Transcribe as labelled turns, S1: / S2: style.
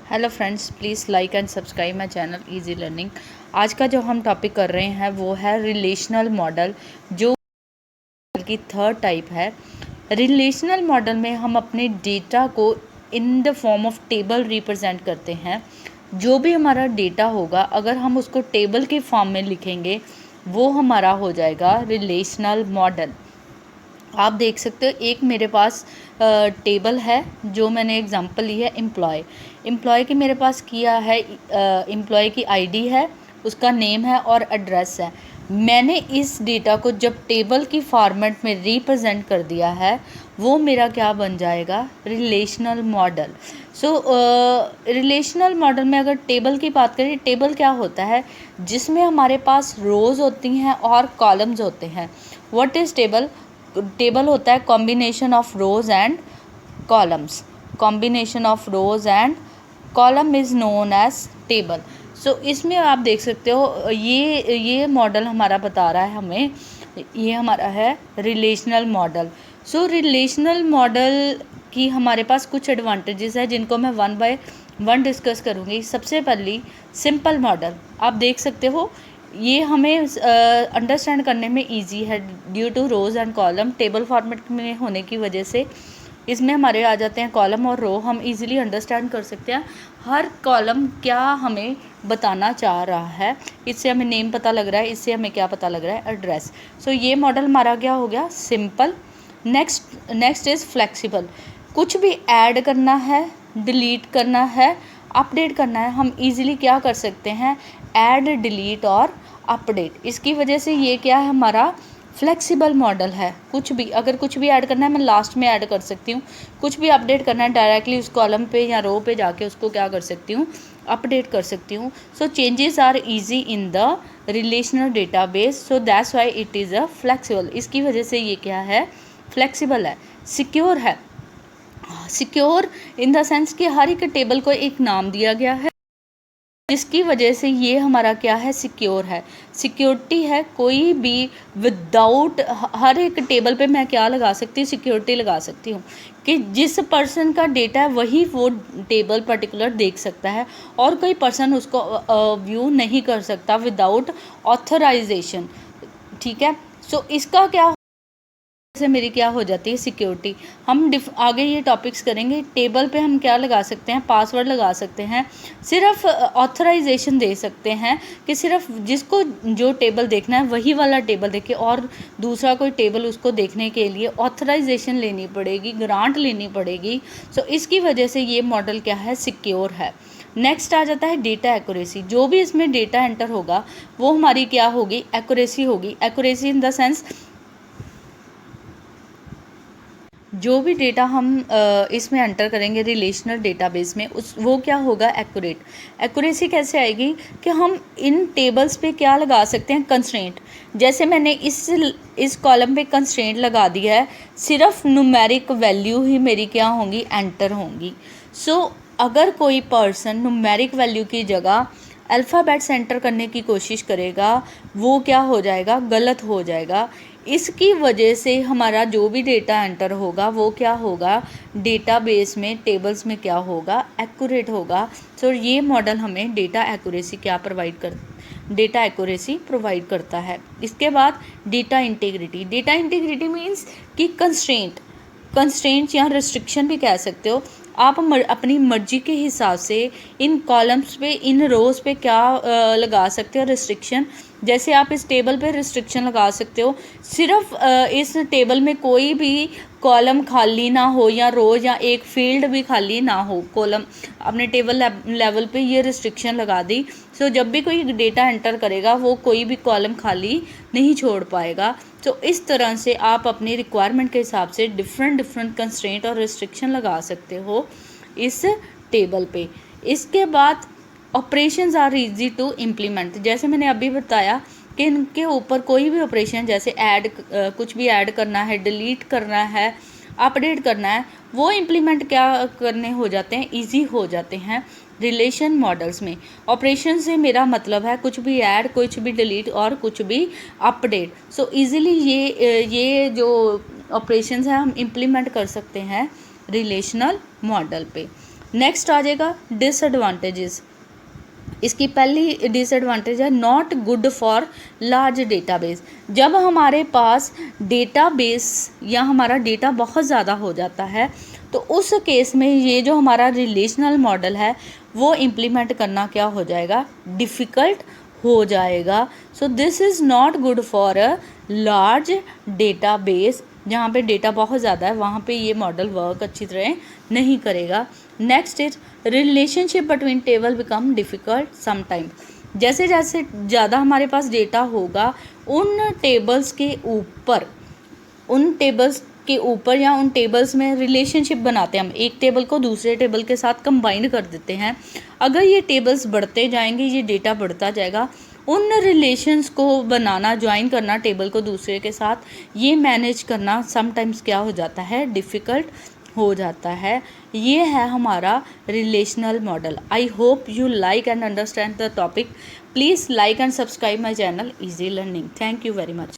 S1: Hello friends, please like and subscribe my channel easy learning. आज का जो हम टॉपिक कर रहे हैं वो है रिलेशनल मॉडल, जो की थर्ड टाइप है। रिलेशनल मॉडल में हम अपने डेटा को in the form of table represent करते हैं। जो भी हमारा डेटा होगा, अगर हम उसको टेबल के फॉर्म में लिखेंगे वो हमारा हो जाएगा रिलेशनल मॉडल। आप देख सकते हो, एक मेरे पास टेबल है जो मैंने एग्जांपल ली है एम्प्लॉय की मेरे पास किया है। एम्प्लॉय की आईडी है, उसका नेम है और एड्रेस है। मैंने इस डेटा को जब टेबल की फॉर्मेट में रिप्रेजेंट कर दिया है, वो मेरा क्या बन जाएगा, रिलेशनल मॉडल। सो रिलेशनल मॉडल में अगर टेबल की बात करें, टेबल क्या होता है, जिसमें हमारे पास रोज़ होती हैं और कॉलम्स होते हैं। What is table? टेबल होता है combination of rows and columns. Combination of rows and column is known as table. So इसमें आप देख सकते हो, ये मॉडल हमारा बता रहा है हमें, ये हमारा है रिलेशनल मॉडल। सो रिलेशनल मॉडल की हमारे पास कुछ एडवांटेजेस है जिनको मैं वन बाय वन डिस्कस करूँगी। सबसे पहली सिंपल मॉडल, आप देख सकते हो, ये हमें अंडरस्टैंड करने में इजी है due to rose and column. Table format में होने की वजह से इसमें हमारे आ जाते हैं कॉलम और रो, हम इजीली अंडरस्टैंड कर सकते हैं हर कॉलम क्या हमें बताना चाह रहा है। इससे हमें नेम पता लग रहा है, इससे हमें क्या पता लग रहा है, एड्रेस। सो ये मॉडल हमारा क्या हो गया, सिंपल। Next is flexible. कुछ भी ऐड करना है, डिलीट करना है, अपडेट करना है, हम इजीली क्या कर सकते हैं, ऐड, डिलीट और अपडेट। इसकी वजह से ये क्या है, हमारा फ्लेक्सिबल मॉडल है। कुछ भी, अगर कुछ भी ऐड करना है मैं लास्ट में ऐड कर सकती हूँ, कुछ भी अपडेट करना है डायरेक्टली उस कॉलम पे या रो पे जाके उसको क्या कर सकती हूँ, अपडेट कर सकती हूँ। So changes are easy in the relational database, so that's why it is a flexible. इसकी वजह से ये क्या है, फ्लेक्सिबल है। सिक्योर है, सिक्योर इन द सेंस कि हर एक टेबल को एक नाम दिया गया है, जिसकी वजह से ये हमारा क्या है, सिक्योर है। सिक्योरिटी है, कोई भी विदाउट, हर एक टेबल पे मैं क्या लगा सकती हूँ, सिक्योरिटी लगा सकती हूँ कि जिस पर्सन का डेटा है वही वो टेबल पर्टिकुलर देख सकता है और कोई पर्सन उसको व्यू नहीं कर सकता विदाउट ऑथराइजेशन। ठीक है। सो इसका क्या से मेरी क्या हो जाती है, सिक्योरिटी। हम आगे ये टॉपिक्स करेंगे। टेबल पे हम क्या लगा सकते हैं, पासवर्ड लगा सकते हैं, सिर्फ ऑथराइजेशन दे सकते हैं कि सिर्फ जिसको जो टेबल देखना है वही वाला टेबल देखे, और दूसरा कोई टेबल उसको देखने के लिए ऑथराइजेशन लेनी पड़ेगी, ग्रांट लेनी पड़ेगी। सो इसकी वजह से ये मॉडल क्या है, सिक्योर है। नेक्स्ट आ जाता है डेटा एक्यूरेसी। जो भी इसमें डेटा एंटर होगा वो हमारी क्या होगी, एक्यूरेसी होगी। एक्यूरेसी इन द सेंस, जो भी डेटा हम इसमें एंटर करेंगे रिलेशनल डेटाबेस में, उस वो क्या होगा, एक्यूरेट। एक्यूरेसी कैसे आएगी कि हम इन टेबल्स पे क्या लगा सकते हैं, कंस्ट्रेंट। जैसे मैंने इस कॉलम पे कंस्ट्रेंट लगा दिया है, सिर्फ न्यूमेरिक वैल्यू ही मेरी क्या होंगी, एंटर होंगी। सो अगर कोई पर्सन न्यूमेरिक वैल्यू की जगह अल्फ़ाबेट्स एंटर करने की कोशिश करेगा, वो क्या हो जाएगा, गलत हो जाएगा। इसकी वजह से हमारा जो भी डेटा एंटर होगा वो क्या होगा, डेटाबेस में, टेबल्स में क्या होगा, एक्यूरेट होगा। सो ये मॉडल हमें डेटा एक्यूरेसी क्या डेटा एक्यूरेसी प्रोवाइड करता है। इसके बाद data integrity. Data integrity means कि कंस्ट्रेंट्स या रिस्ट्रिक्शन भी कह सकते हो। आप अपनी मर्जी के हिसाब से इन कॉलम्स पे, इन रोज़ पे क्या लगा सकते हो, रिस्ट्रिक्शन। जैसे आप इस टेबल पे रिस्ट्रिक्शन लगा सकते हो, सिर्फ इस टेबल में कोई भी कॉलम खाली ना हो या रो या एक फील्ड भी खाली ना हो, कॉलम अपने टेबल लेवल पे ये रिस्ट्रिक्शन लगा दी। सो जब भी कोई डेटा एंटर करेगा वो कोई भी कॉलम खाली नहीं छोड़ पाएगा। तो इस तरह से आप अपनी रिक्वायरमेंट के हिसाब से डिफरेंट कंस्ट्रेंट और रिस्ट्रिक्शन लगा सकते हो इस टेबल पे। इसके बाद operations are easy to implement. जैसे मैंने अभी बताया कि इनके ऊपर कोई भी ऑपरेशन, जैसे कुछ भी ऐड करना है, डिलीट करना है, अपडेट करना है, वो इम्प्लीमेंट क्या करने हो जाते हैं, इजी हो जाते हैं रिलेशन मॉडल्स में। ऑपरेशन से मेरा मतलब है कुछ भी ऐड, कुछ भी डिलीट और कुछ भी अपडेट। सो इजीली ये जो ऑपरेशंस हैं हम इम्प्लीमेंट कर सकते हैं रिलेशनल मॉडल पे। नेक्स्ट आ जाएगा डिसएडवांटेजेस। इसकी पहली डिसएडवांटेज है not good for large database. जब हमारे पास डेटाबेस या हमारा डेटा बहुत ज़्यादा हो जाता है तो उस केस में ये जो हमारा रिलेशनल मॉडल है वो इम्प्लीमेंट करना क्या हो जाएगा, डिफ़िकल्ट हो जाएगा। So this is not good for a large database. जहाँ पे डेटा बहुत ज़्यादा है वहाँ पे ये मॉडल वर्क अच्छी तरह नहीं करेगा। Next is relationship between table become difficult sometime. जैसे जैसे ज़्यादा हमारे पास डेटा होगा उन टेबल्स के ऊपर या उन टेबल्स में रिलेशनशिप बनाते हैं हम, एक टेबल को दूसरे टेबल के साथ कंबाइन कर देते हैं। अगर ये टेबल्स बढ़ते जाएंगे, ये डेटा बढ़ता जाएगा, उन रिलेशंस को बनाना, ज्वाइन करना टेबल को दूसरे के साथ, ये मैनेज करना समटाइम्स क्या हो जाता है, डिफ़िकल्ट हो जाता है। ये है हमारा relational model. I hope you like and understand the topic. Please like and subscribe my channel easy learning. Thank you very much.